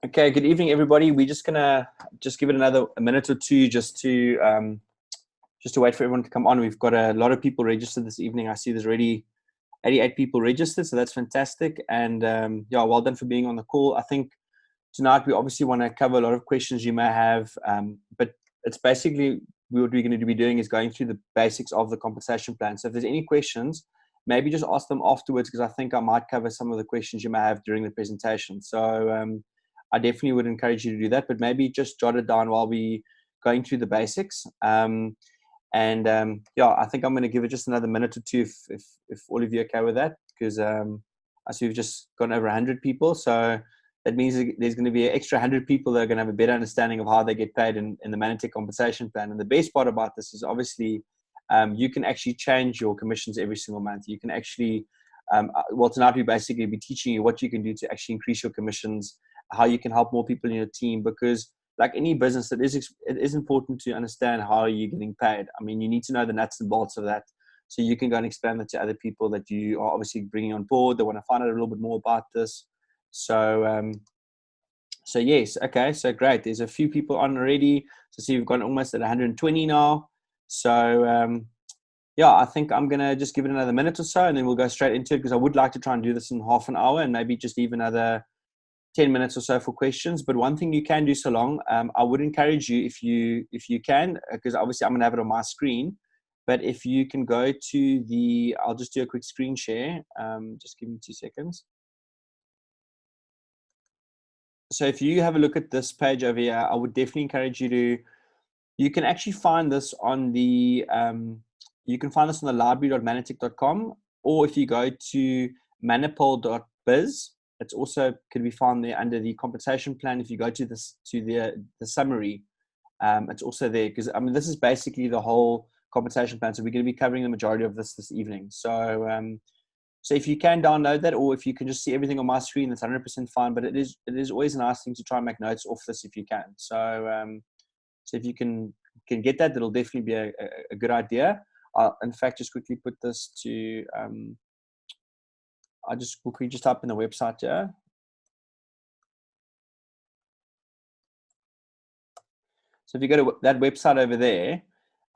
Okay, good evening, everybody. We're just gonna give it another minute or two just to wait for everyone to come on. We've got a lot of people registered this evening. I see there's already 88 people registered, so that's fantastic. And yeah, well done for being on the call. I think tonight we obviously want to cover a lot of questions you may have, but it's basically what we're going to be doing is going through the basics of the compensation plan. So if there's any questions, maybe just ask them afterwards, because I think I might cover some of the questions you may have during the presentation. So I definitely would encourage you to do that, but maybe just jot it down while we going through the basics. Yeah, I think I'm going to give it just another minute or two if all of you are okay with that, because I see we've just gone over 100 people. So that means there's going to be an extra 100 people that are going to have a better understanding of how they get paid in the Mannatech compensation plan. And the best part about this is obviously you can actually change your commissions every single month. You can actually, well, tonight we basically be teaching you what you can do to actually increase your commissions, how you can help more people in your team, because like any business, it is important to understand how you're getting paid. I mean, you need to know the nuts and bolts of that, so you can go and explain that to other people that you are obviously bringing on board. They want to find out a little bit more about this. So so yes, okay, so great. There's a few people on already. So see, we've gone almost at 120 now. So yeah, I think I'm gonna just give it another minute or so, and then we'll go straight into it, because I would like to try and do this in half an hour and maybe just leave another 10 minutes or so for questions. But one thing you can do so long, I would encourage you, if you can, because obviously I'm going to have it on my screen, but if you can go to I'll just do a quick screen share. Just give me 2 seconds. So if you have a look at this page over here, I would definitely encourage you can actually find this on the library.mannatech.com, or if you go to manipol.biz, it's also can be found there under the compensation plan. If you go to the summary, it's also there, because I mean this is basically the whole compensation plan. So we're going to be covering the majority of this evening. So if you can download that, or if you can just see everything on my screen, that's 100% fine. But it is always a nice thing to try and make notes off this if you can. So if you can get that, that'll definitely be a good idea. In fact, just quickly put this to. I just quickly just type in the website here. So if you go to that website over there,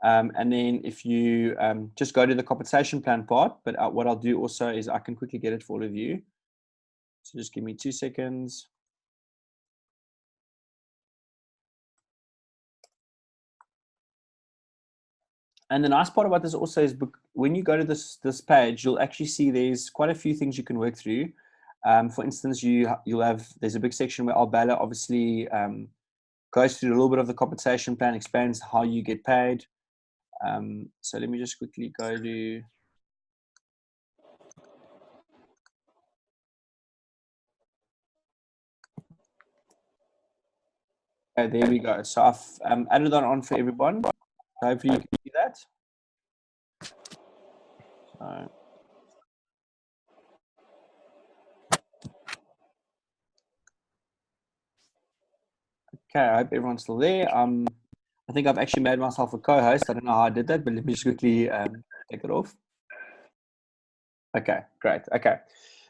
and then if you just go to the compensation plan part, but what I'll do also is I can quickly get it for all of you. So just give me 2 seconds. And the nice part about this also is when you go to this page, you'll actually see there's quite a few things you can work through. For instance, there's a big section where Albala obviously goes through a little bit of the compensation plan, explains how you get paid. So let me just quickly go to. Okay, there we go. So I've added that on for everyone. So hopefully you can see that. So. Okay, I hope everyone's still there. I think I've actually made myself a co-host. I don't know how I did that, but let me just quickly take it off. Okay, great. Okay,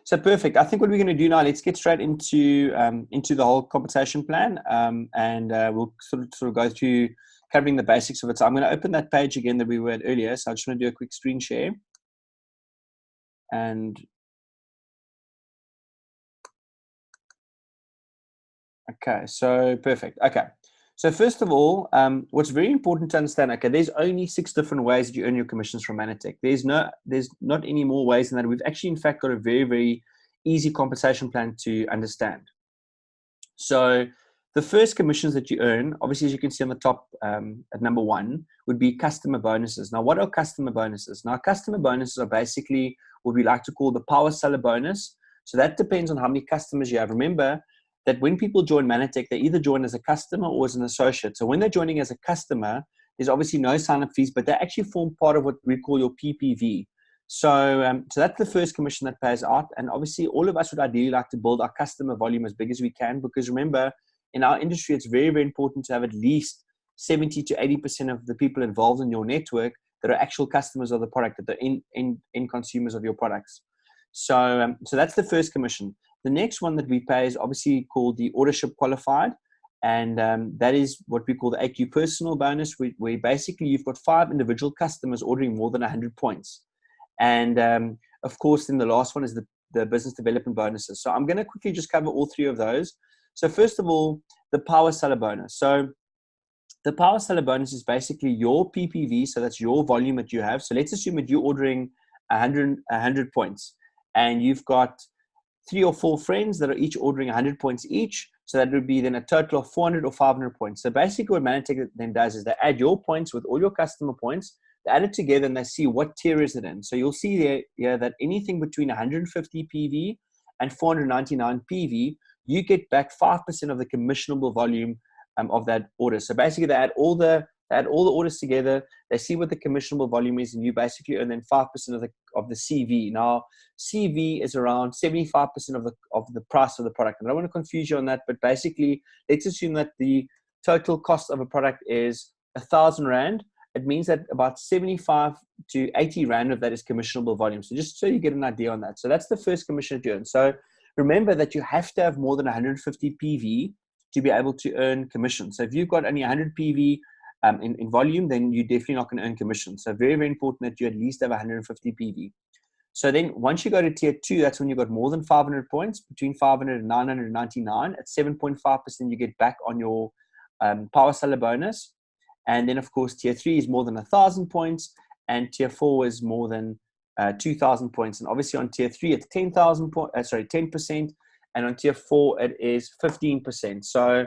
so perfect. I think what we're going to do now, let's get straight into the whole compensation plan, and we'll sort of go through covering the basics of it. So I'm going to open that page again that we were at earlier. So I just want to do a quick screen share, and okay, so perfect. Okay. So first of all, what's very important to understand, okay, there's only 6 different ways that you earn your commissions from Mannatech. There's not any more ways than that. We've actually, in fact, got a very, very easy compensation plan to understand. So the first commissions that you earn, obviously, as you can see on the top at number 1, would be customer bonuses. Now, what are customer bonuses? Now, customer bonuses are basically what we like to call the power seller bonus. So that depends on how many customers you have. Remember that when people join Mannatech, they either join as a customer or as an associate. So when they're joining as a customer, there's obviously no sign-up fees, but they actually form part of what we call your PPV. So that's the first commission that pays out. And obviously, all of us would ideally like to build our customer volume as big as we can, because remember, in our industry, it's very, very important to have at least 70 to 80% of the people involved in your network that are actual customers of the product, that are in consumers of your products. So that's the first commission. The next one that we pay is obviously called the Ordership Qualified. And that is what we call the AQ Personal Bonus, where basically you've got 5 individual customers ordering more than 100 points. And of course, then the last one is the business development bonuses. So I'm going to quickly just cover all 3 of those. So first of all, the Power Seller Bonus. So the Power Seller Bonus is basically your PPV. So that's your volume that you have. So let's assume that you're ordering 100 points, and you've got 3 or 4 friends that are each ordering 100 points each. So that would be then a total of 400 or 500 points. So basically what Mannatech then does is they add your points with all your customer points, they add it together, and they see what tier is it in. So you'll see there that anything between 150 PV and 499 PV, you get back 5% of the commissionable volume of that order. So basically they add all the orders together, they see what the commissionable volume is, and you basically earn then 5% of the CV. Now, CV is around 75% of the price of the product. And I don't want to confuse you on that, but basically, let's assume that the total cost of a product is 1,000 Rand. It means that about 75 to 80 Rand of that is commissionable volume. So just so you get an idea on that. So that's the first commission that you earn. So remember that you have to have more than 150 PV to be able to earn commission. So if you've got only 100 PV in volume, then you're definitely not going to earn commission. So very, very important that you at least have 150 PV. So then once you go to tier 2, that's when you've got more than 500 points, between 500 and 999. At 7.5%, you get back on your Power Seller Bonus. And then, of course, tier 3 is more than 1,000 points, and tier 4 is more than 2,000 points. And obviously on tier 3, it's 10%, and on tier 4, it is 15%. So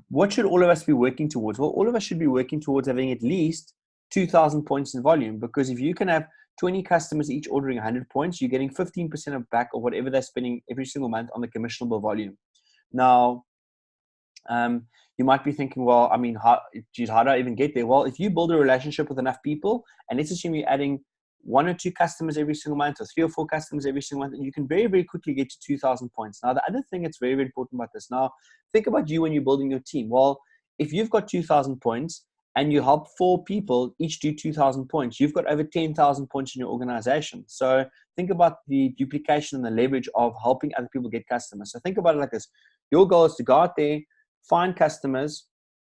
what should all of us be working towards? Well, all of us should be working towards having at least 2,000 points in volume, because if you can have 20 customers each ordering 100 points, you're getting 15% of back of whatever they're spending every single month on the commissionable volume. Now, you might be thinking, well, I mean, how do I even get there? Well, if you build a relationship with enough people, and let's assume you're adding 1 or 2 customers every single month, or 3 or 4 customers every single month, and you can very, very quickly get to 2,000 points. Now, the other thing that's very, very important about this, now, think about you when you're building your team. Well, if you've got 2,000 points and you help 4 people each do 2,000 points, you've got over 10,000 points in your organization. So think about the duplication and the leverage of helping other people get customers. So think about it like this. Your goal is to go out there, find customers,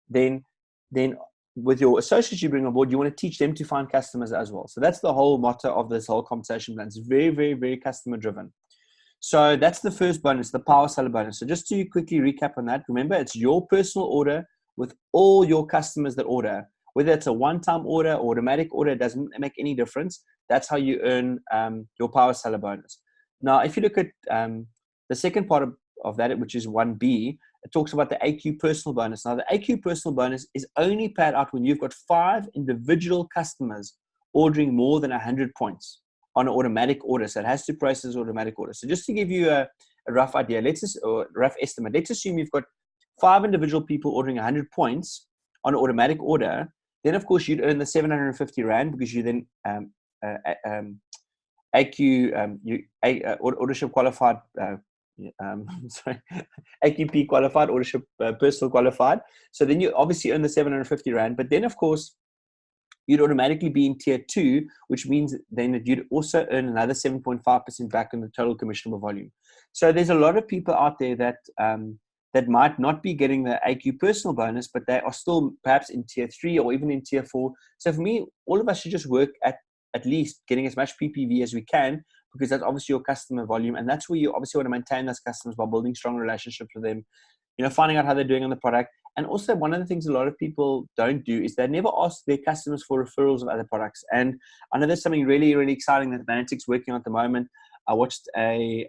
then with your associates you bring on board, you want to teach them to find customers as well. So that's the whole motto of this whole compensation plan. It's very, very, very customer driven. So that's the first bonus, the Power Seller Bonus. So just to quickly recap on that, remember, it's your personal order with all your customers that order. Whether it's a one-time order or automatic order, it doesn't make any difference. That's how you earn your Power Seller Bonus. Now, if you look at the second part of that, which is 1B, it talks about the AQ Personal Bonus. Now, the AQ Personal Bonus is only paid out when you've got 5 individual customers ordering more than 100 points on an automatic order. So it has to process automatic order. So just to give you a rough idea, rough estimate, let's assume you've got 5 individual people ordering 100 points on an automatic order. Then, of course, you'd earn the 750 Rand, because you then Ordership Qualified, AQP Qualified, Ordership Personal Qualified. So then you obviously earn the 750 Rand. But then, of course, you'd automatically be in tier 2, which means then that you'd also earn another 7.5% back on the total commissionable volume. So there's a lot of people out there that that might not be getting the AQ Personal Bonus, but they are still perhaps in tier 3 or even in tier 4. So for me, all of us should just work at least getting as much PPV as we can, because that's obviously your customer volume. And that's where you obviously want to maintain those customers by building strong relationships with them, finding out how they're doing on the product. And also, one of the things a lot of people don't do is they never ask their customers for referrals of other products. And I know there's something really, really exciting that Mannatech's working on at the moment. I watched a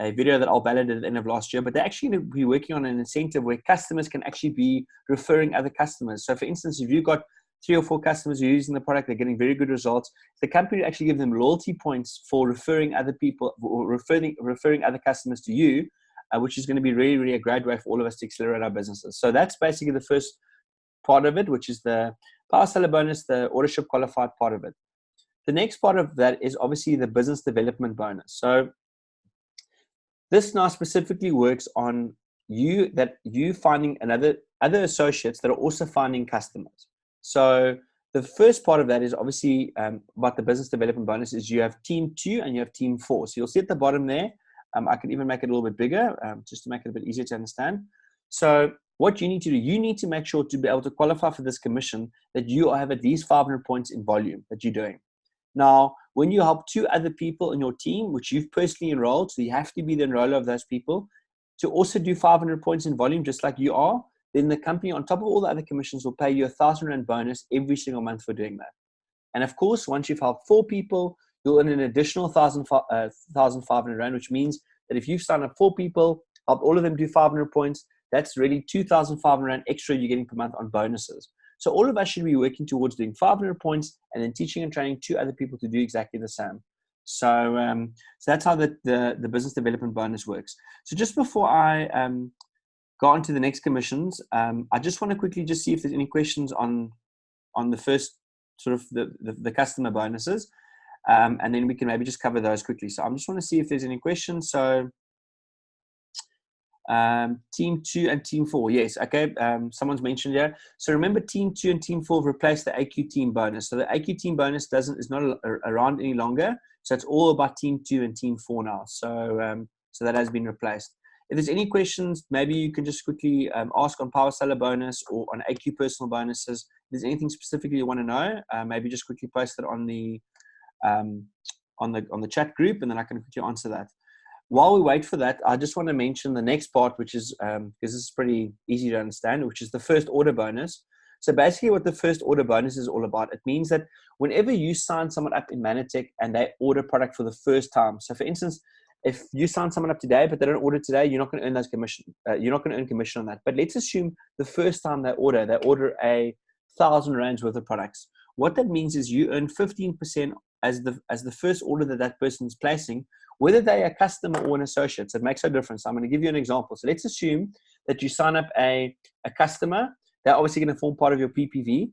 video that I'll validate at the end of last year, but they're actually going to be working on an incentive where customers can actually be referring other customers. So for instance, if you've got 3 or 4 customers who are using the product, they're getting very good results, the company will actually give them loyalty points for referring other people, or referring other customers to you, which is going to be really, really a great way for all of us to accelerate our businesses. So that's basically the first part of it, which is the Power Seller Bonus, the Ordership Qualified part of it. The next part of that is obviously the Business Development Bonus. So this now specifically works on you finding other associates that are also finding customers. So the first part of that is obviously about the Business Development Bonus is you have team 2 and you have team 4. So you'll see at the bottom there, I can even make it a little bit bigger, just to make it a bit easier to understand. So what you need to do, you need to make sure to be able to qualify for this commission that you have at least 500 points in volume that you're doing. Now, when you help 2 other people in your team, which you've personally enrolled, so you have to be the enroller of those people, to also do 500 points in volume, just like you are, then the company, on top of all the other commissions, will pay you R1,000 bonus every single month for doing that. And of course, once you've helped 4 people, you'll earn an additional 1,500 Rand, which means that if you've signed up 4 people, helped all of them do 500 points, that's really 2,500 Rand extra you're getting per month on bonuses. So all of us should be working towards doing 500 points and then teaching and training 2 other people to do exactly the same. So that's how the business development bonus works. So just before I go on to the next commissions, I just want to quickly just see if there's any questions on the first sort of the customer bonuses, and then we can maybe just cover those quickly. So I just want to see if there's any questions. So team 2 and team 4, yes, okay. Someone's mentioned here. So remember, team 2 and team 4 have replaced the AQ team bonus. So the AQ team bonus is not around any longer. So it's all about team 2 and team 4 now. So so that has been replaced. If there's any questions, maybe you can just quickly ask on Power Seller bonus or on AQ personal bonuses. If there's anything specifically you want to know, maybe just quickly post it on the chat group, and then I can quickly answer that. While we wait for that, I just want to mention the next part, which is because this is pretty easy to understand, which is the first order bonus. So basically what the first order bonus is all about, it means that whenever you sign someone up in Mannatech and they order product for the first time. So for instance, if you sign someone up today, but they don't order today, you're not going to earn those commission. You're not going to earn commission on that. But let's assume the first time they order 1,000 Rands worth of products. What that means is you earn 15% as the first order that person is placing, whether they're a customer or an associate. So it makes no difference. I'm going to give you an example. So let's assume that you sign up a customer. They're obviously going to form part of your PPV.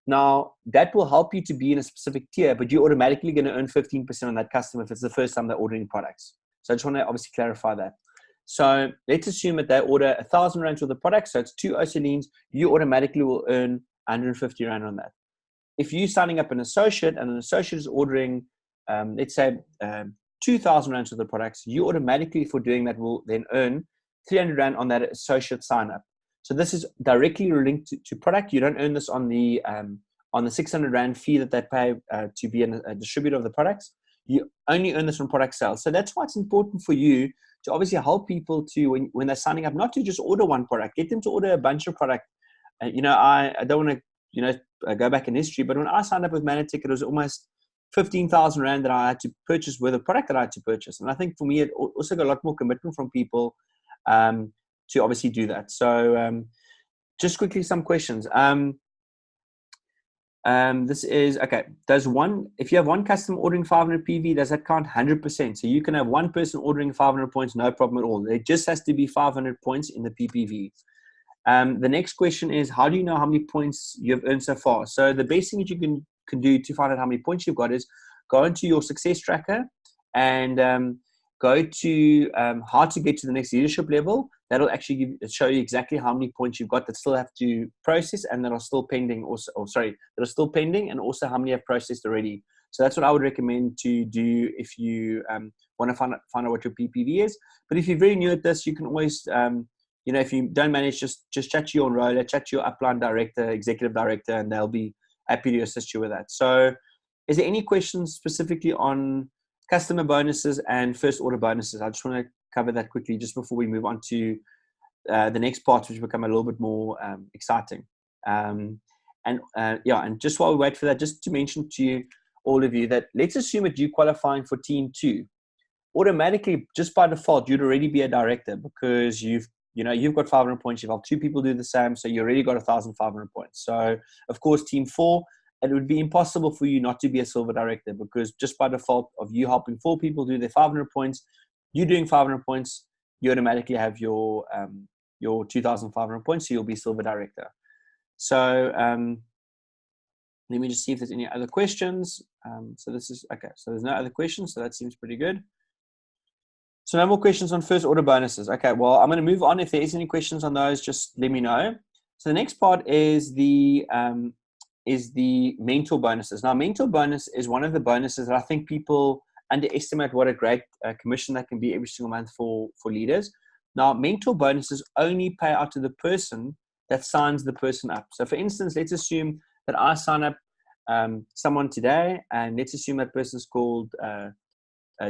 Now, that will help you to be in a specific tier, but you're automatically going to earn 15% on that customer if it's the first time they're ordering products. So I just want to obviously clarify that. So let's assume that they order 1,000 Rand worth of products. So it's 2 Ursulines. You automatically will earn 150 Rand on that. If you're signing up an associate and an associate is ordering, let's say, 2,000 Rand worth of products, you automatically, for doing that, will then earn 300 Rand on that associate sign up. So this is directly linked to product. You don't earn this on the 600 Rand fee that they pay to be a distributor of the products. You only earn this from product sales. So that's why it's important for you to obviously help people to, when they're signing up, not to just order one product, get them to order a bunch of product. I don't want to, go back in history, but when I signed up with Mannatech, it was almost 15,000 Rand that I had to purchase with a product that I had to purchase. And I think for me, it also got a lot more commitment from people to obviously do that. So just quickly, some questions. This is, okay, if you have one customer ordering 500 PV, does that count 100%? So you can have one person ordering 500 points, no problem at all. It just has to be 500 points in the PPV. The next question is, how do you know how many points you've earned so far? So the best thing that you can do to find out how many points you've got is go into your success tracker and go to how to get to the next leadership level. That'll actually show you exactly how many points you've got that still have to process and that are still pending, that are still pending, and also how many have processed already. So that's what I would recommend to do if you want to find out what your PPV is. But if you're very new at this, you can always, if you don't manage, just chat to your enroller, chat to your upline director, executive director, and they'll be happy to assist you with that. So is there any questions specifically on customer bonuses and first order bonuses? I just want to cover that quickly just before we move on to the next part, which become a little bit more exciting. And just while we wait for that, just to mention to you, all of you, that let's assume that you're qualifying for team 2. Automatically, just by default, you'd already be a director because you've got 500 points. You've helped 2 people do the same, so you already got 1,500 points. So, of course, team 4, it would be impossible for you not to be a silver director because just by default of you helping 4 people do their 500 points, you doing 500 points, you automatically have your 2,500 points, so you'll be silver director. So let me just see if there's any other questions. So this is okay. So there's no other questions, so that seems pretty good. So no more questions on first order bonuses. Okay, well, I'm going to move on. If there is any questions on those, just let me know. So the next part is the mentor bonuses. Now, mentor bonus is one of the bonuses that I think people underestimate what a great commission that can be every single month for leaders. Now, mentor bonuses only pay out to the person that signs the person up. So for instance, let's assume that I sign up someone today, and let's assume that person's called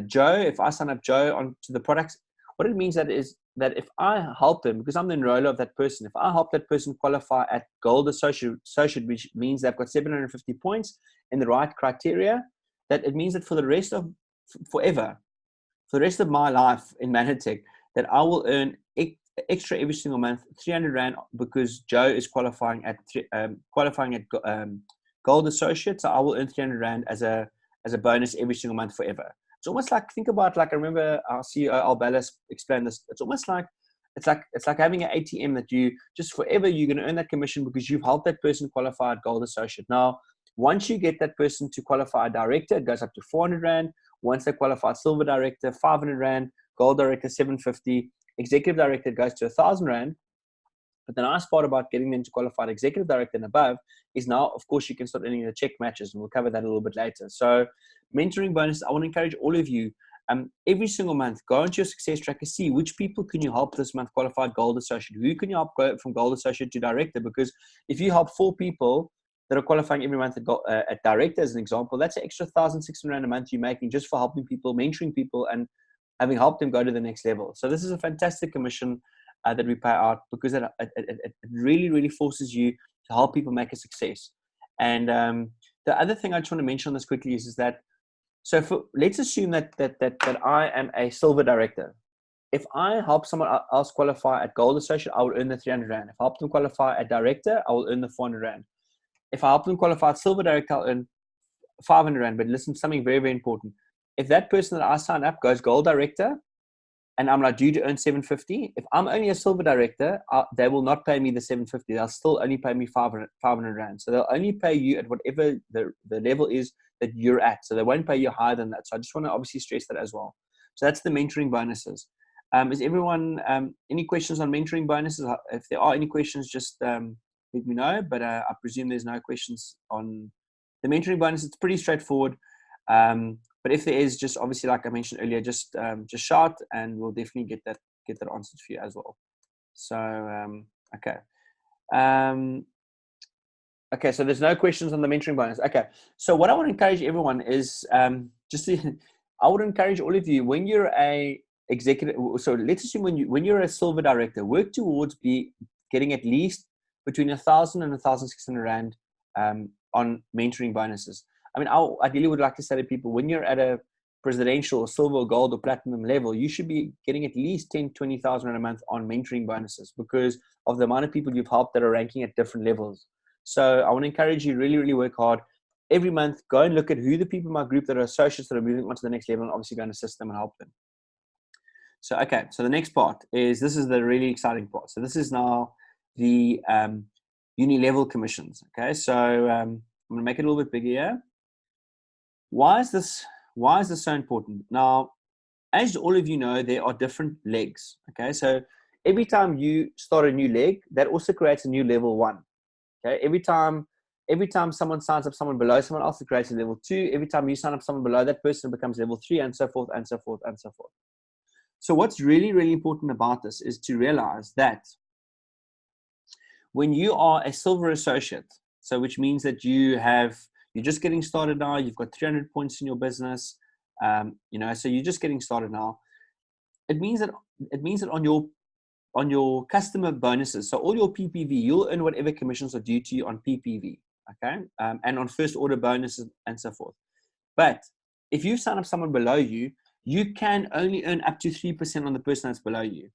Joe. If I sign up Joe onto the products, what it means that is that if I help them, because I'm the enroller of that person, if I help that person qualify at Gold Associate, which means they've got 750 points in the right criteria, that it means that for the rest of forever, for the rest of my life in Mannatech, that I will earn extra every single month, 300 Rand, because Joe is qualifying at Gold Associate. So I will earn 300 Rand as a bonus every single month forever. It's almost like, think about, like, I remember our CEO Al Ballas explained this. It's almost like it's like having an ATM that you just forever you're going to earn that commission because you've helped that person qualify at Gold Associate. Now, once you get that person to qualify a director, it goes up to 400 Rand. Once they qualify Silver Director, 500 Rand. Gold Director, 750. Executive Director goes to 1,000 Rand. But the nice part about getting them to qualified Executive Director and above is now, of course, you can start earning the check matches, and we'll cover that a little bit later. So mentoring bonus, I want to encourage all of you, every single month, go into your success tracker, see which people can you help this month qualified Gold Associate. Who can you help go from Gold Associate to Director? Because if you help 4 people that are qualifying every month at Director, as an example, that's an extra 1,600 Rand a month you're making just for helping people, mentoring people, and having helped them go to the next level. So this is a fantastic commission that we pay out, because it really, really forces you to help people make a success. And the other thing I just want to mention on this quickly is that, so let's assume that I am a Silver Director. If I help someone else qualify at Gold Associate, I will earn the 300 Rand. If I help them qualify at Director, I will earn the 400 Rand. If I help them qualify at Silver Director, I'll earn 500 Rand. But listen, something very, very important. If that person that I sign up goes Gold Director, and I'm not due to earn 750, if I'm only a Silver Director, they will not pay me the 750. They'll still only pay me 500 Rand. So they'll only pay you at whatever the level is that you're at. So they won't pay you higher than that. So I just want to obviously stress that as well. So that's the mentoring bonuses. Is everyone, any questions on mentoring bonuses? If there are any questions, just let me know. But I presume there's no questions on the mentoring bonus. It's pretty straightforward. But if there is, just obviously, like I mentioned earlier, just shout, and we'll definitely get that answered for you as well. So okay, okay. So there's no questions on the mentoring bonus. Okay. So what I want to encourage everyone is I would encourage all of you, when you're a executive. So let's assume when you're a Silver Director, work towards getting at least between 1,000 and 1,600 Rand on mentoring bonuses. I mean, I ideally would like to say to people, when you're at a presidential or silver or gold or platinum level, you should be getting at least 10, 20,000 Rand a month on mentoring bonuses, because of the amount of people you've helped that are ranking at different levels. So I want to encourage you, really, really work hard. Every month, go and look at who the people in my group that are associates that are moving on to the next level, and obviously go and assist them and help them. So, okay. So the next part this is the really exciting part. So this is now the uni-level commissions. Okay. So I'm going to make it a little bit bigger here. Why is this so important? Now, as all of you know, there are different legs. Okay, so every time you start a new leg, that also creates a new level 1. Okay, every time someone signs up someone below someone else, it creates a level 2. Every time you sign up someone below that person, it becomes level 3, and so forth, and so forth, and so forth. So what's really, really important about this is to realize that when you are a Silver Associate, so which means that you're just getting started now, you've got 300 points in your business, so you're just getting started now. It means that on your customer bonuses, so all your PPV, you'll earn whatever commissions are due to you on PPV, okay, and on first order bonuses and so forth. But if you sign up someone below you, you can only earn up to 3% on the person that's below you.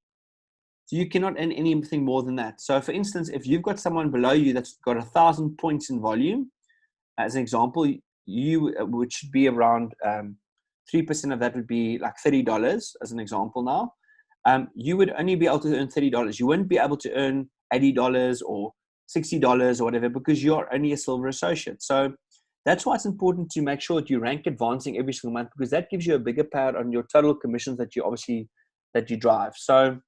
So you cannot earn anything more than that. So for instance, if you've got someone below you that's got 1,000 points in volume, as an example, which should be around 3% of that would be like $30 as an example now. You would only be able to earn $30. You wouldn't be able to earn $80 or $60 or whatever, because you're only a Silver Associate. So that's why it's important to make sure that you rank advancing every single month, because that gives you a bigger payout on your total commissions that you drive. So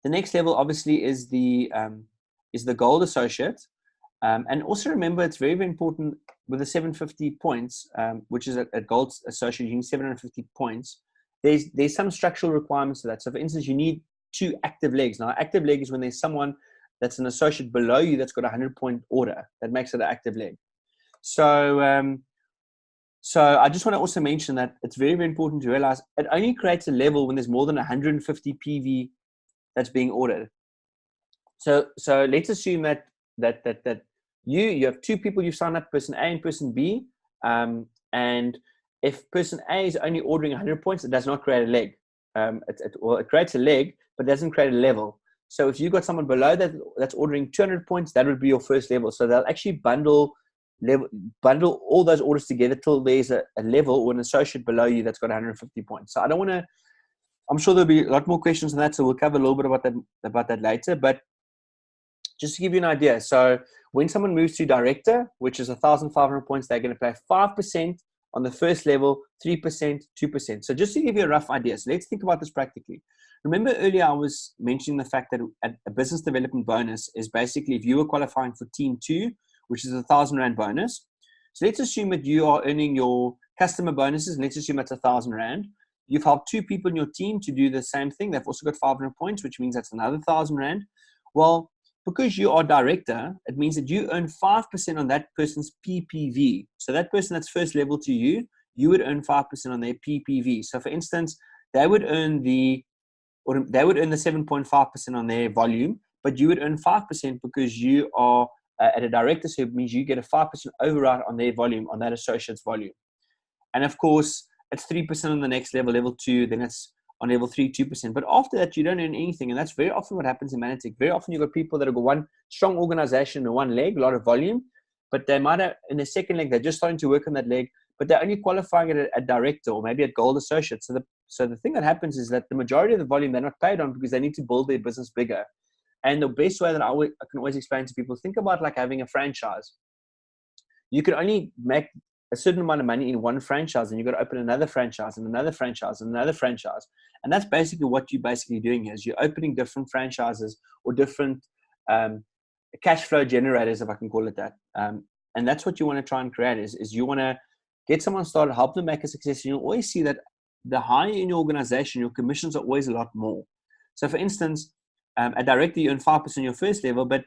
the next level obviously is the Gold Associate. And also remember, it's very, very important with the 750 points, which is a gold associate using 750 points. There's some structural requirements to that. So for instance, you need 2 active legs. Now, active leg is when there's someone that's an associate below you that's got a 100-point order. That makes it an active leg. So, so I just want to also mention that it's very, very important to realize it only creates a level when there's more than 150 PV that's being ordered. So let's assume that you have 2 people you've signed up, person A and person B, and if person A is only ordering 100 points, it does not create a leg. It creates a leg, but doesn't create a level. So if you've got someone below that that's ordering 200 points, that would be your first level. So they'll actually bundle all those orders together till there's a level or an associate below you that's got 150 points. So I don't want to. I'm sure there'll be a lot more questions on that, so we'll cover a little bit about that later. But just to give you an idea, so when someone moves to director, which is 1,500 points, they're going to pay 5% on the first level, 3%, 2%. So just to give you a rough idea, so let's think about this practically. Remember earlier I was mentioning the fact that a business development bonus is basically if you were qualifying for team 2, which is a 1,000 Rand bonus. So let's assume that you are earning your customer bonuses, and let's assume that's 1,000 Rand. You've helped 2 people in your team to do the same thing. They've also got 500 points, which means that's another 1,000 Rand. Well, because you are director, it means that you earn 5% on that person's PPV. So that person that's first level to you, you would earn 5% on their PPV. So for instance, they would earn the 7.5% on their volume, but you would earn 5% because you are at a director, so it means you get a 5% override on their volume, on that associate's volume. And of course, it's 3% on the next level, level 2, then it's on level 3, 2%. But after that, you don't earn anything. And that's very often what happens in Mannatech. Very often you've got people that have got one strong organization and one leg, a lot of volume, but they might have, in the second leg, they're just starting to work on that leg, but they're only qualifying it at director or maybe at gold associate. So the thing that happens is that the majority of the volume they're not paid on because they need to build their business bigger. And the best way that I can always explain to people, think about like having a franchise. You can only make a certain amount of money in one franchise, and you've got to open another franchise and another franchise and another franchise. And that's basically what you're basically doing here, is you're opening different franchises or different cash flow generators, if I can call it that. And that's what you want to try and create is you want to get someone started, help them make a success. And you'll always see that the higher in your organization, your commissions are always a lot more. So for instance, a director, you earn 5% on your first level, but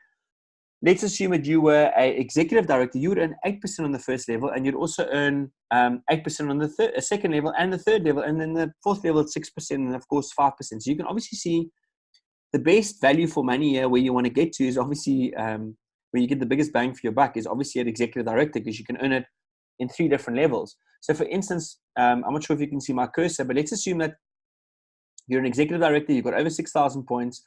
let's assume that you were an executive director, you would earn 8% on the first level, and you'd also earn 8% on the second level and the third level, and then the fourth level, 6%, and of course 5%. So you can obviously see the best value for money here where you want to get to is obviously where you get the biggest bang for your buck is obviously at executive director, because you can earn it in 3 different levels. So for instance, I'm not sure if you can see my cursor, but let's assume that you're an executive director, you've got over 6,000 points.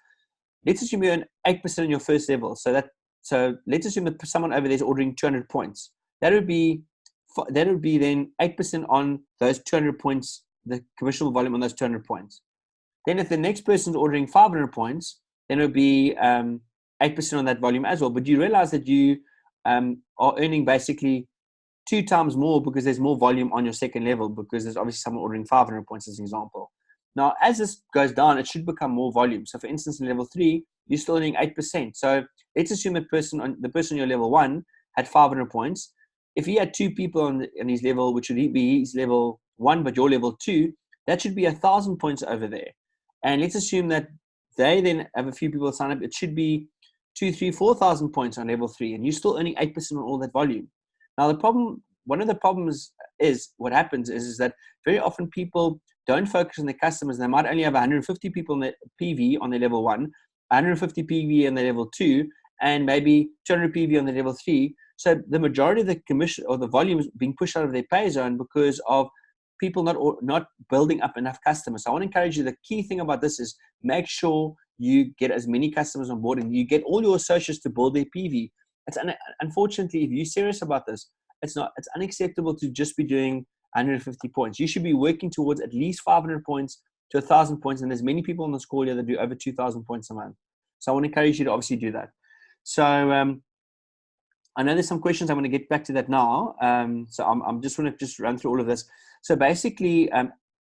Let's assume you earn 8% on your first level. So let's assume that someone over there is ordering 200 points. That would be then 8% on those 200 points, the commissionable volume on those 200 points. Then if the next person is ordering 500 points, then it would be 8% on that volume as well. But you realize that you are earning basically 2 times more because there's more volume on your second level, because there's obviously someone ordering 500 points as an example. Now, as this goes down, it should become more volume. So for instance, in level 3, you're still earning 8%. So let's assume the person on your level 1 had 500 points. If he had 2 people on his level, which would be his level 1, but your level 2, that should be 1,000 points over there. And let's assume that they then have a few people sign up. It should be 2, 3, 4,000 points on level 3, and you're still earning 8% on all that volume. Now, one of the problems is what happens is that very often people don't focus on their customers. They might only have 150 people in their PV on their level 1, 150 PV on their level 2, and maybe 200 PV on their level 3. So the majority of the commission or the volume is being pushed out of their pay zone because of people not building up enough customers. So I want to encourage you, the key thing about this is make sure you get as many customers on board and you get all your associates to build their PV. Unfortunately, if you're serious about this, it's unacceptable to just be doing 150 points. You should be working towards at least 500 points to 1,000 points. And there's many people on the call here that do over 2,000 points a month. So I want to encourage you to obviously do that. So I know there's some questions. I'm going to get back to that now. So I'm just want to run through all of this. So basically,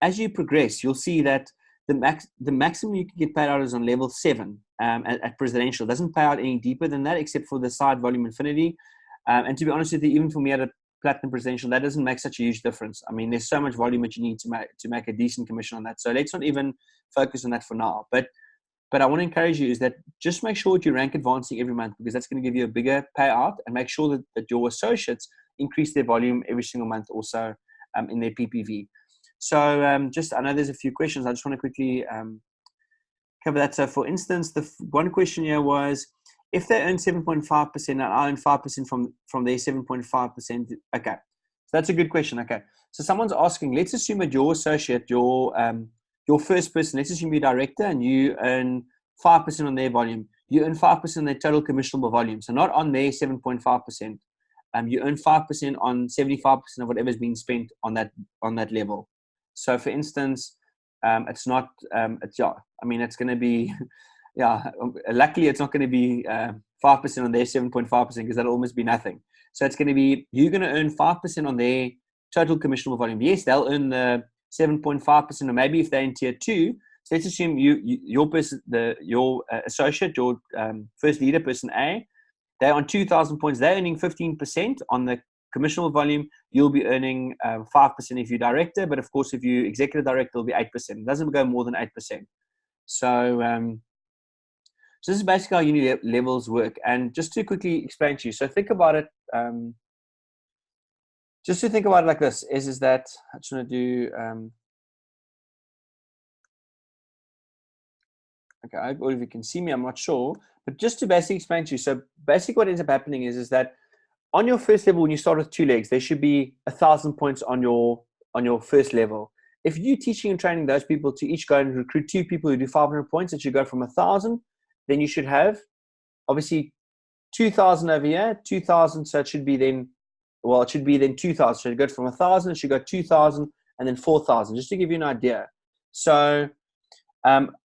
as you progress, you'll see that the maximum you can get paid out is on level 7 at presidential. It doesn't pay out any deeper than that, except for the side volume infinity. And to be honest with you, even for me at a platinum presidential, that doesn't make such a huge difference. I mean, there's so much volume that you need to make a decent commission on that. So let's not even focus on that for now. But I want to encourage you is that just make sure that you rank advancing every month, because that's going to give you a bigger payout, and make sure that your associates increase their volume every single month also in their PPV. So I know there's a few questions. I just want to quickly cover that. So for instance, the one question here was, if they earn 7.5% and I earn 5% from their 7.5%, okay. So that's a good question. Okay. So someone's asking, let's assume that your associate, your first person, let's assume you're director and you earn 5% on their volume. You earn 5% on their total commissionable volume. So not on their 7.5%. You earn 5% on 75% of whatever's being spent on that level. So for instance, it's not, it's going to be, luckily it's not going to be 5% on their 7.5%, because that'll almost be nothing. So it's going to be, you're going to earn 5% on their total commissionable volume. Yes, they'll earn the 7.5%, or maybe if they're in tier 2. So let's assume your person, your associate, your first leader, person A, they're on 2,000 points. They're earning 15% on the commissionable volume. You'll be earning 5% if you're director, but of course, if you executive director, it'll be 8%. It doesn't go more than 8%. So, so this is basically how uni levels work. And just to quickly explain to you, so think about it. Just to think about it like this: is that I just want to do. Okay, I hope all of you can see me. I'm not sure, but just to basically explain to you. So basically, what ends up happening is that on your first level, when you start with 2 legs, there should be 1,000 points on your first level. If you're teaching and training those people to each go and recruit 2 people who do 500 points, it should go from 1,000. Then you should have obviously 2,000 over here, 2,000. So it should be then, it should be then 2,000. So it go from 1,000, it should go 2,000, and then 4,000, just to give you an idea. So,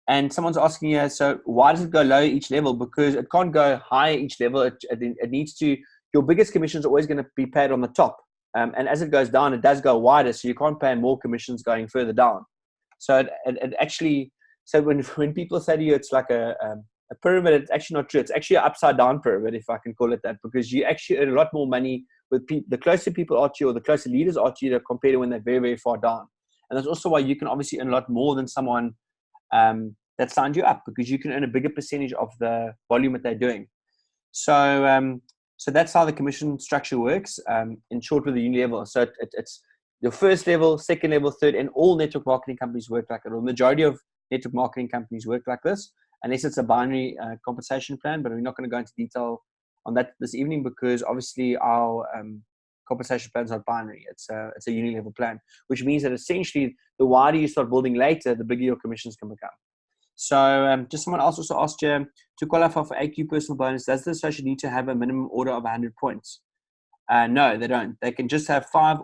and someone's asking here, so why does it go low each level? Because it can't go higher each level. It needs to. Your biggest commissions are always going to be paid on the top. And as it goes down, it does go wider. So you can't pay more commissions going further down. So it actually, so when people say to you, it's like a pyramid, it's actually not true. It's actually an upside down pyramid, if I can call it that, because you actually earn a lot more money with the closer people are to you, or the closer leaders are to you, compared to when they're very, very far down. And that's also why you can obviously earn a lot more than someone that signed you up, because you can earn a bigger percentage of the volume that they're doing. So, so that's how the commission structure works, in short, with the uni level. So it's your first level, second level, third, and all network marketing companies work like it. Or the majority of network marketing companies work like this, unless it's a binary compensation plan. But we're not going to go into detail on that this evening, because obviously our compensation plan is not binary. It's a uni level plan, which means that essentially the wider you start building later, the bigger your commissions can become. So just someone else also asked you, to qualify for AQ personal bonus, does the associate need to have a minimum order of 100 points? No, they don't. They can just have five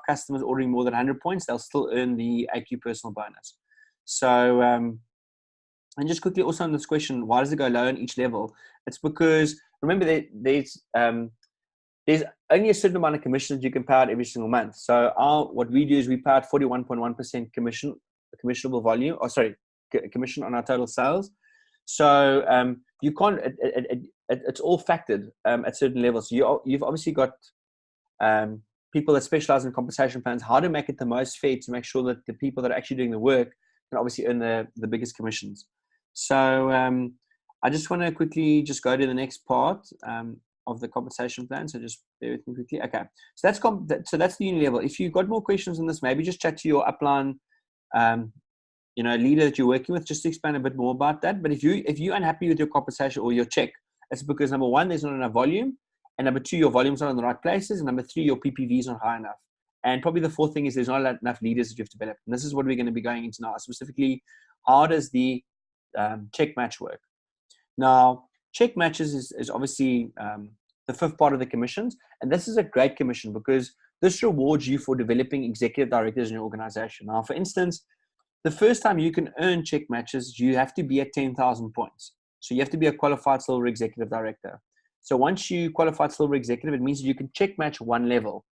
customers ordering more than 100 points. They'll still earn the AQ personal bonus. So, and just quickly also on this question, why does it go low in each level? It's because, remember, there's only a certain amount of commission that you can pay out every single month. So what we do is we pay out 41.1% commissionable volume, commission on our total sales. So you can't. It's all factored at certain levels. So you've obviously got people that specialize in compensation plans. How to make it the most fair to make sure that the people that are actually doing the work can obviously earn the biggest commissions. So I just want to quickly just go to the next part of the compensation plan. So just bear with me quickly. Okay. So that's the uni level. If you've got more questions on this, maybe just chat to your upline leader that you're working with, just to explain a bit more about that. But if you're unhappy with your compensation or your check, it's because number 1, there's not enough volume, and number 2, your volume's not in the right places, and number 3, your PPV is not high enough. And probably the 4th thing is there's not enough leaders that you've developed. And this is what we're going to be going into now, specifically, how does the check match work? Now, check matches is obviously the 5th part of the commissions, and this is a great commission because this rewards you for developing executive directors in your organization. Now, for instance, the first time you can earn check matches, you have to be at 10,000 points. So you have to be a qualified silver executive director. So once you qualified silver executive, it means that you can check match 1 level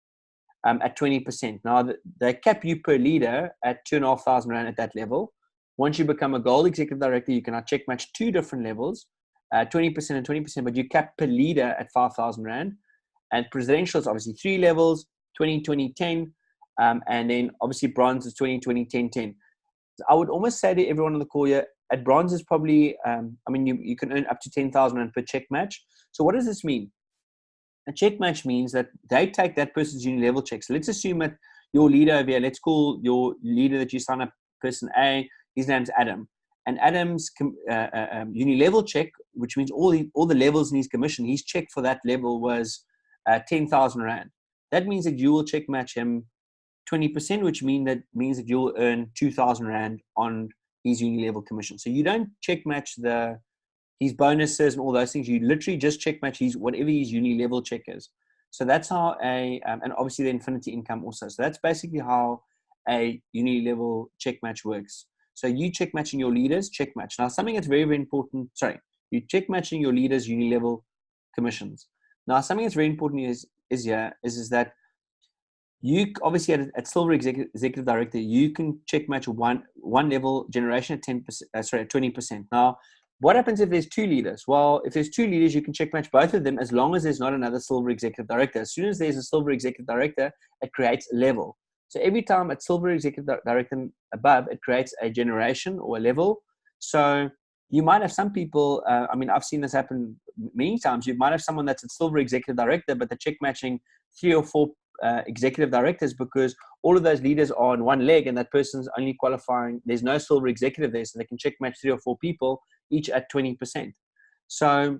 at 20%. Now, they cap you per leader at 2,500 Rand at that level. Once you become a gold executive director, you can now check match 2 different levels, 20% and 20%, but you cap per leader at 5,000 Rand. And presidential is obviously 3 levels, 20, 20, 10. And then obviously bronze is 20, 20, 10, 10. So I would almost say to everyone on the call here, at bronze is probably, you can earn up to 10,000 Rand per check match. So what does this mean? A check match means that they take that person's uni level check. So let's assume that your leader over here, let's call your leader that you sign up, person A, his name's Adam. And Adam's uni level check, which means all the levels in his commission, his check for that level was 10,000 Rand. That means that you will check match him 20%, which means that you'll earn 2,000 Rand on his uni level commission. So you don't check match his bonuses and all those things. You literally just check match whatever his uni level check is. So that's how and obviously the infinity income also. So that's basically how a uni level check match works. So you check matching your leaders, check match. Now something that's very, very important. You check matching your leaders' uni level commissions. Now something that's very important is that you obviously at Silver Executive Director, you can check match one level generation at 20%. Now, what happens if there's 2 leaders? Well, if there's 2 leaders, you can check match both of them as long as there's not another Silver Executive Director. As soon as there's a Silver Executive Director, it creates a level. So every time at Silver Executive Director and above, it creates a generation or a level. So you might have some people, I've seen this happen many times. You might have someone that's a Silver Executive Director, but they're check matching 3 or 4 executive directors because all of those leaders are on one leg and that person's only qualifying. There's no Silver Executive there, so they can check match 3 or 4 people, each at 20%. So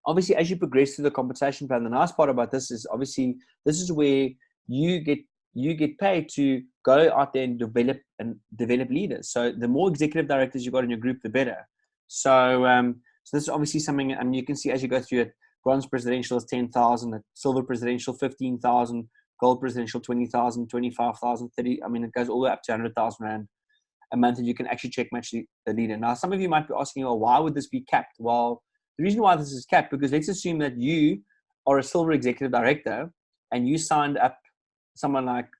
obviously, as you progress through the compensation plan, the nice part about this is obviously this is where you get paid to go out there and develop leaders. So the more executive directors you got in your group, the better. So this is obviously something, you can see as you go through it. Bronze presidential is 10,000, silver presidential 15,000, gold presidential 20,000, 25,000, 30. It goes all the way up to 100,000 Rand a month, and you can actually check match the leader. Now, some of you might be asking, well, why would this be capped? Well, the reason why this is capped, because let's assume that you are a silver executive director and you signed up someone like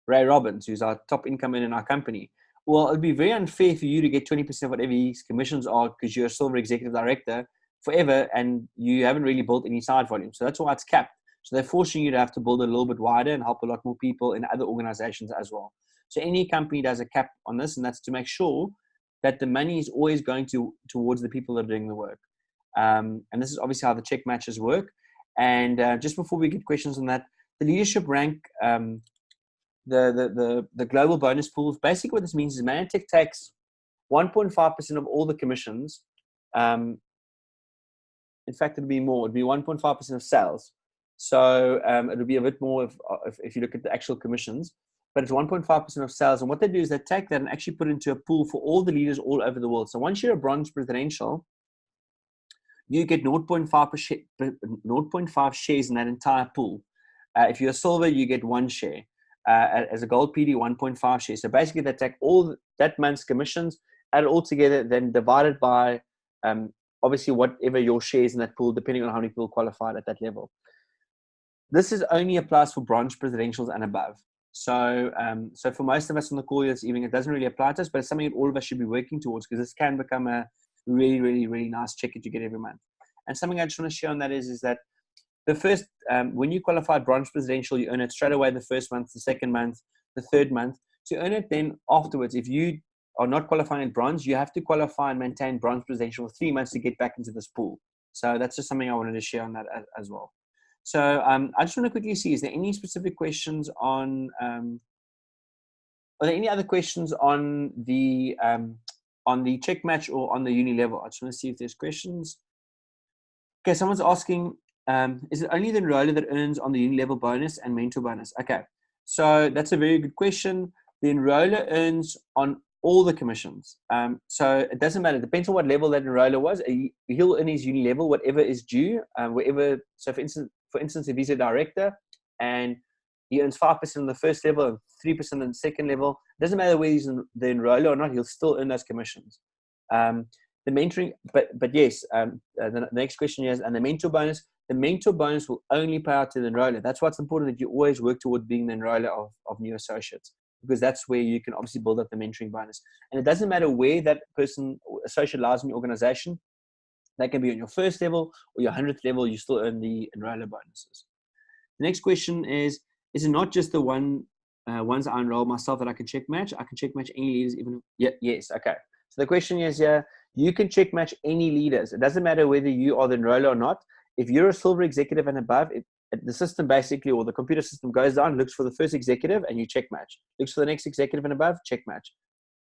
Ray Robbins, who's our top income in our company. Well, it'd be very unfair for you to get 20% of whatever his commissions are because you're a silver executive director forever and you haven't really built any side volume. So that's why it's capped. So they're forcing you to have to build a little bit wider and help a lot more people in other organizations as well. So any company does a cap on this, and that's to make sure that the money is always going towards the people that are doing the work. And this is obviously how the check matches work. And just before we get questions on that, the leadership rank, the global bonus pools, basically what this means is Mannatech takes 1.5% of all the commissions. In fact, it'd be more. It'd be 1.5% of sales. So it would be a bit more if you look at the actual commissions. But it's 1.5% of sales. And what they do is they take that and actually put it into a pool for all the leaders all over the world. So once you're a bronze presidential, you get 0.5 shares in that entire pool. If you're a silver, you get 1 share. As a gold PD, 1.5 shares. So basically, they take all that month's commissions, add it all together, then divide it by obviously whatever your shares in that pool, depending on how many people qualified at that level. This only applies for bronze presidentials and above. So for most of us on the call this evening, it doesn't really apply to us, but it's something that all of us should be working towards because this can become a really, really, really nice check that you get every month. And something I just want to share on that is that the first, when you qualify bronze presidential, you earn it straight away the first month, the second month, the third month. To earn it then afterwards, if you are not qualifying in bronze, you have to qualify and maintain bronze presidential for 3 months to get back into this pool. So that's just something I wanted to share on that as well. So I just want to quickly see, is there any specific questions on, are there any other questions on the check match or on the uni level? I just want to see if there's questions. Okay, someone's asking, is it only the enroller that earns on the uni level bonus and mentor bonus? Okay, so that's a very good question. The enroller earns on all the commissions. So it doesn't matter. It depends on what level that enroller was. He'll earn his uni level, whatever is due, wherever. So for instance, if he's a director and he earns 5% on the first level and 3% on the second level, it doesn't matter whether he's the enroller or not, he'll still earn those commissions. The mentoring, but yes, the next question is, and the mentor bonus will only pay out to the enroller. That's why it's important that you always work towards being the enroller of new associates. because that's where you can obviously build up the mentoring bonus. And it doesn't matter where that person associate lies in your organization. That can be on your first level or your 100th level. You still earn the enroller bonuses. The next question is it not just the ones I enroll myself that I can check match? I can check match any leaders, even yes. Okay. So the question is, you can check match any leaders. It doesn't matter whether you are the enroller or not. If you're a silver executive and above, the system basically, or the computer system goes down, looks for the first executive and you check match. Looks for the next executive and above, check match.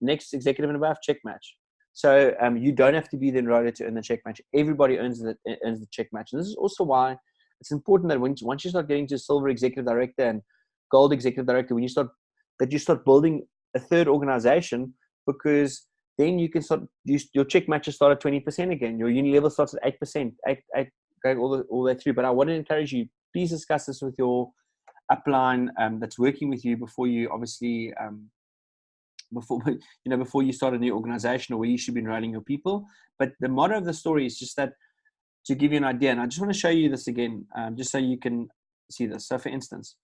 Next executive and above, check match. So you don't have to be the enroller to earn the check match. Everybody earns the check match. And this is also why it's important that once you start getting to silver executive director and gold executive director, when you start building a third organization, because then you can start, your check matches start at 20% again. Your uni level starts at 8%, going all the way through. But I want to encourage you, please discuss this with your upline that's working with you before you obviously before you start a new organization or where you should be enrolling your people. But the motto of the story is just that, to give you an idea, and I just want to show you this again, just so you can see this. So for instance,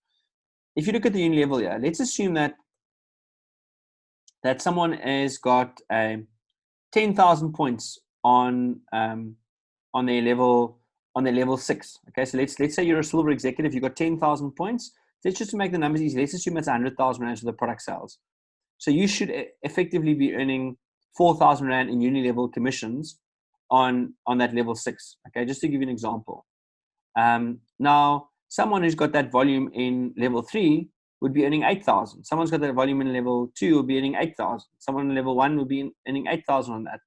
if you look at the uni level here, let's assume that someone has got 10,000 points on their level 6. Okay, so let's say you're a silver executive, you've got 10,000 points. Let's just make the numbers easy. Let's assume it's 100,000 rand for the product sales. So you should effectively be earning 4,000 rand in uni level commissions on that level 6. Okay, just to give you an example. Now, someone who's got that volume in level 3 would be earning 8,000. Someone's got that volume in level 2 will be earning 8,000. Someone in level 1 will be earning 8,000 on that.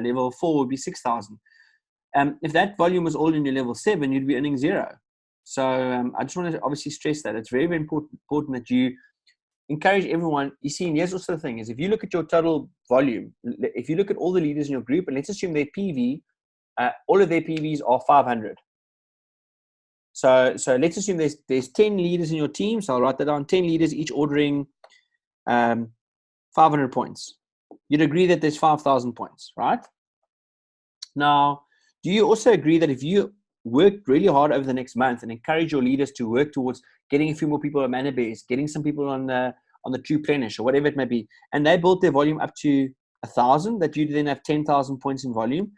Level 4 would be 6,000. If that volume was all in your level 7, you'd be earning 0. So I just want to obviously stress that it's very, very important that you encourage everyone. You see, and here's also the thing is, if you look at your total volume, if you look at all the leaders in your group, and let's assume their PV, all of their PVs are 500. So let's assume there's 10 leaders in your team. So I'll write that down. 10 leaders, each ordering 500 points. You'd agree that there's 5,000 points, right? Now, do you also agree that if you work really hard over the next month and encourage your leaders to work towards getting a few more people on Mannatech, getting some people on the True Plenish or whatever it may be, and they built their volume up to 1,000, that you then have 10,000 points in volume,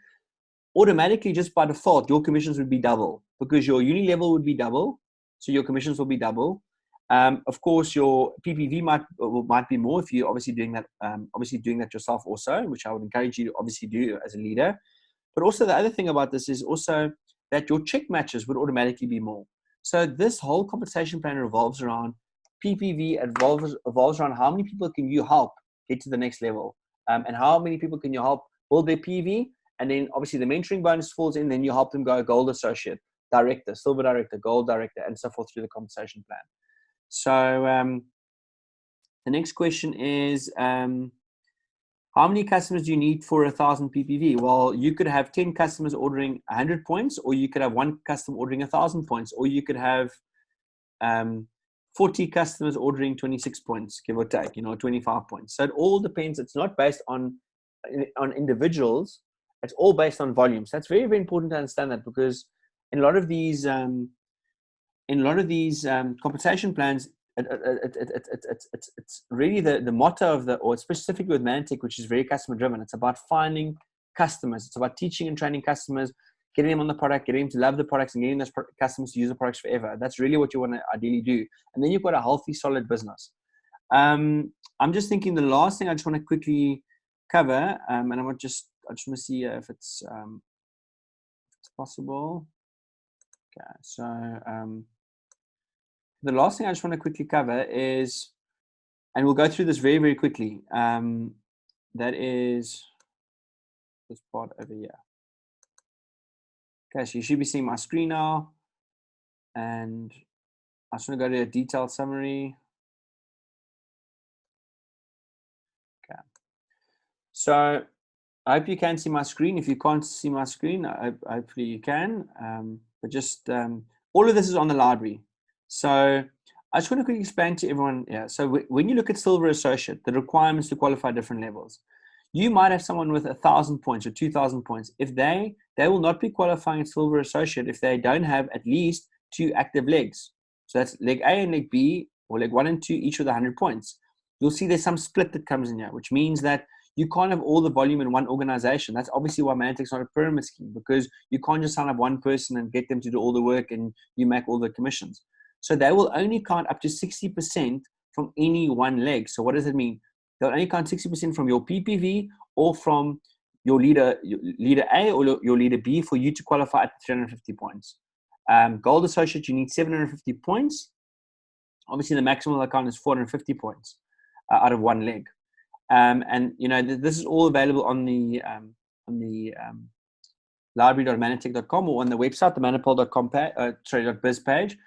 automatically, just by default, your commissions would be double, because your uni level would be double. So your commissions will be double. Of course, your PPV might be more if you're obviously doing that yourself also, which I would encourage you to obviously do as a leader. But also the other thing about this is also that your check matches would automatically be more. So this whole compensation plan revolves around PPV, evolves around how many people can you help get to the next level, and how many people can you help build their PV. And then obviously the mentoring bonus falls in, then you help them go gold associate, director, silver director, gold director, and so forth through the compensation plan. So the next question is, how many customers do you need for 1,000 PPV? Well, you could have 10 customers ordering 100 points, or you could have one customer ordering 1,000 points, or you could have 40 customers ordering 26 points, give or take, 25 points. So it all depends. It's not based on individuals. It's all based on volume. So that's very, very important to understand that, because in a lot of these compensation plans, it's really the motto of or specifically with Mannatech, which is very customer driven. It's about finding customers. It's about teaching and training customers, getting them on the product, getting them to love the products, and getting those customers to use the products forever. That's really what you want to ideally do. And then you've got a healthy, solid business. I'm just thinking the last thing I just want to quickly cover, and I just want to see if it's possible. Okay, so the last thing I just want to quickly cover is, and we'll go through this very, very quickly. That is this part over here. Okay, so you should be seeing my screen now, and I just want to go to a detailed summary. Okay, so I hope you can see my screen. If you can't see my screen, hopefully you can. But just all of this is on the library. So I just want to quickly explain to everyone. Yeah. So when you look at Silver Associate, the requirements to qualify different levels, you might have someone with 1,000 points or 2,000 points. If they will not be qualifying at Silver Associate if they don't have at least 2 active legs. So that's leg A and leg B, or leg 1 and 2, each with 100 points. you'll see there's some split that comes in here, which means that you can't have all the volume in one organization. That's obviously why Mannatech's not a pyramid scheme, because you can't just sign up one person and get them to do all the work and you make all the commissions. So they will only count up to 60% from any one leg. So what does it mean? They'll only count 60% from your PPV or from your leader A or your leader B for you to qualify at 350 points. Gold Associate, you need 750 points. Obviously, the maximum account is 450 points out of one leg. And you know, this is all available on the library.mannatech.com or on the website, the mannapol.com .biz page.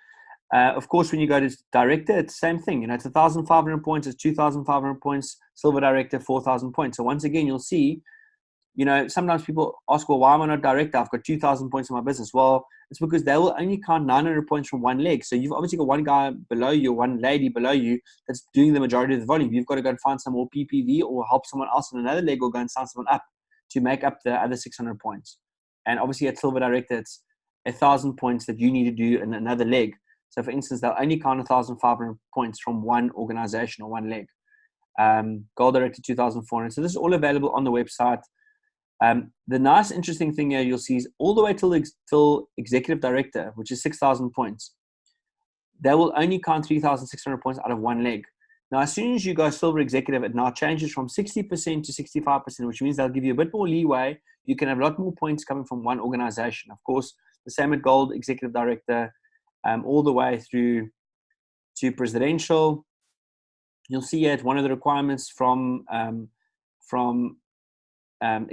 Of course, when you go to director, it's the same thing. You know, it's 1,500 points, it's 2,500 points, silver director, 4,000 points. So once again, you'll see, you know, sometimes people ask, well, why am I not director? I've got 2,000 points in my business. Well, it's because they will only count 900 points from one leg. So you've obviously got one guy below you, one lady below you that's doing the majority of the volume. You've got to go and find some more PPV or help someone else in another leg or go and sign someone up to make up the other 600 points. And obviously at silver director, it's 1,000 points that you need to do in another leg. So for instance, they'll only count 1,500 points from one organization or one leg. Gold director, 2,400. So this is all available on the website. The nice, interesting thing here you'll see is all the way till executive director, which is 6,000 points. They will only count 3,600 points out of one leg. Now, as soon as you go silver executive, it now changes from 60% to 65%, which means they'll give you a bit more leeway. You can have a lot more points coming from one organization. Of course, the same at gold executive director, all the way through to presidential. You'll see here one of the requirements from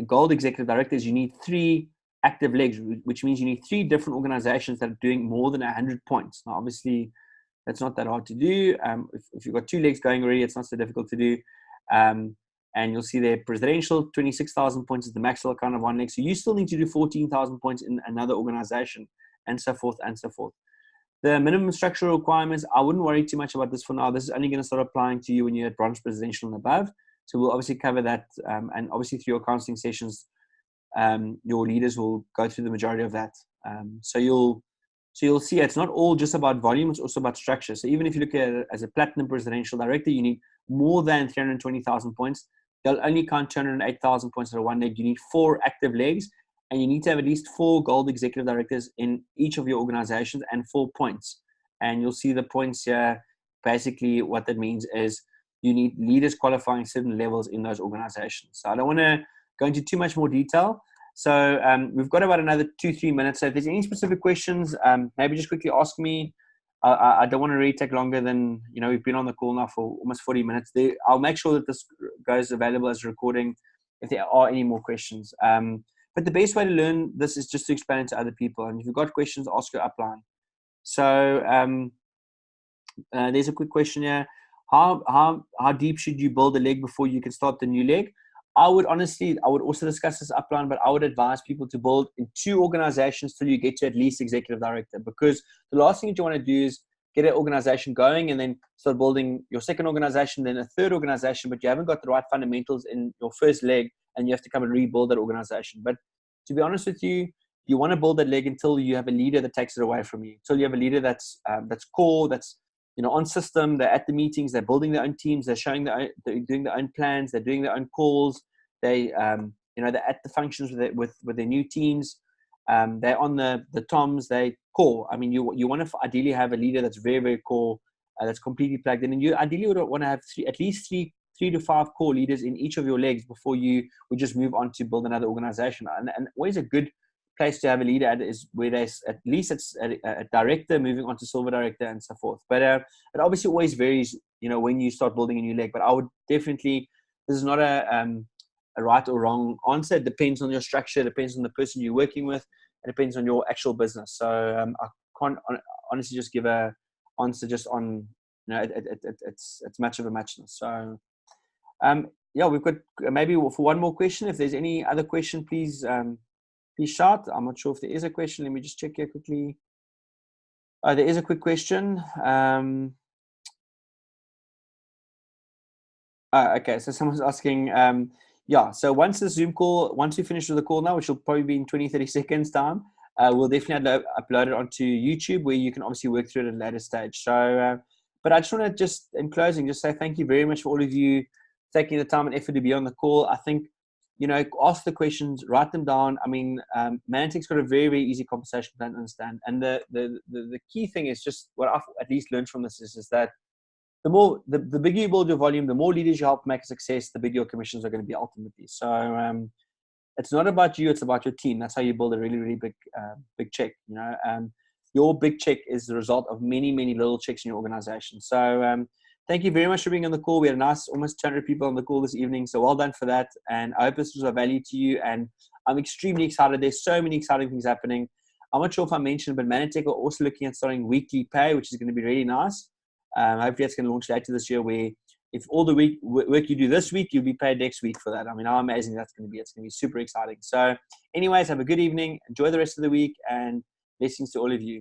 gold executive directors, you need 3 active legs, which means you need 3 different organizations that are doing more than 100 points. Now, obviously, that's not that hard to do. If you've got 2 legs going already, it's not so difficult to do. And you'll see there, presidential, 26,000 points is the maximum kind of one leg. So you still need to do 14,000 points in another organization, and so forth and so forth. The minimum structural requirements, I wouldn't worry too much about this for now. This is only going to start applying to you when you're at bronze presidential and above. So we'll obviously cover that. And obviously through your counseling sessions, your leaders will go through the majority of that. So you'll see it's not all just about volume, it's also about structure. So even if you look at it as a platinum presidential director, you need more than 320,000 points. They'll only count 208,000 points at one leg. You need 4 active legs, and you need to have at least 4 gold executive directors in each of your organizations and 4 points. And you'll see the points here. Basically, what that means is you need leaders qualifying certain levels in those organizations. So I don't want to go into too much more detail. So we've got about another 2-3 minutes. So if there's any specific questions, maybe just quickly ask me. I don't want to really take longer than, you know, we've been on the call now for almost 40 minutes. I'll make sure that this goes available as a recording if there are any more questions. But the best way to learn this is just to explain it to other people. And if you've got questions, ask your upline. So there's a quick question here. How deep should you build a leg before you can start the new leg? I would also discuss this upline, but I would advise people to build in 2 organizations till you get to at least executive director, because the last thing that you want to do is get an organization going and then start building your second organization, then a third organization, but you haven't got the right fundamentals in your first leg and you have to come and rebuild that organization. But to be honest with you, you want to build that leg until you have a leader that takes it away from you, until you have a leader that's core, that's, you know, on system. They're at the meetings, they're building their own teams, they're doing their own plans, they're doing their own calls. They're at the functions with their new teams. They're on the toms, they core. I mean, you want to ideally have a leader that's very, very core, that's completely plugged in. And you ideally would want to have at least three to 5 core leaders in each of your legs before you would just move on to build another organization. And always a good place to have a leader at is where there's at least it's a director moving on to silver director and so forth. But it obviously always varies, you know, when you start building a new leg. But I would definitely, this is not a right or wrong answer. It depends on your structure, it depends on the person you're working with, it depends on your actual business. So I can't honestly just give a answer just on, you know, it's much of a muchness. So yeah, we've got maybe for one more question. If there's any other question, please shout. I'm not sure if there is a question. Let me just check here quickly. There is a quick question. Okay, so someone's asking, yeah, so once we finish with the call now, which will probably be in 20-30 seconds time, we'll definitely upload it onto YouTube, where you can obviously work through it at a later stage. So But I just want to just, in closing, just say thank you very much for all of you taking the time and effort to be on the call. I think, ask the questions, write them down. I mean, Mannatech's got a very, very easy conversation to understand. And the key thing is just what I've at least learned from this is that the bigger you build your volume, the more leaders you help make a success, the bigger your commissions are going to be ultimately. So it's not about you, it's about your team. That's how you build a really, really big check. Your big check is the result of many, many little checks in your organization. So thank you very much for being on the call. We had a nice, almost 200 people on the call this evening. So well done for that. And I hope this was of value to you. And I'm extremely excited. There's so many exciting things happening. I'm not sure if I mentioned, but Mannatech are also looking at starting weekly pay, which is going to be really nice. Hopefully it's going to launch later this year, where if all the work you do this week, you'll be paid next week for that. I mean, how amazing that's going to be. It's going to be super exciting. So anyways, have a good evening. Enjoy the rest of the week, and blessings to all of you.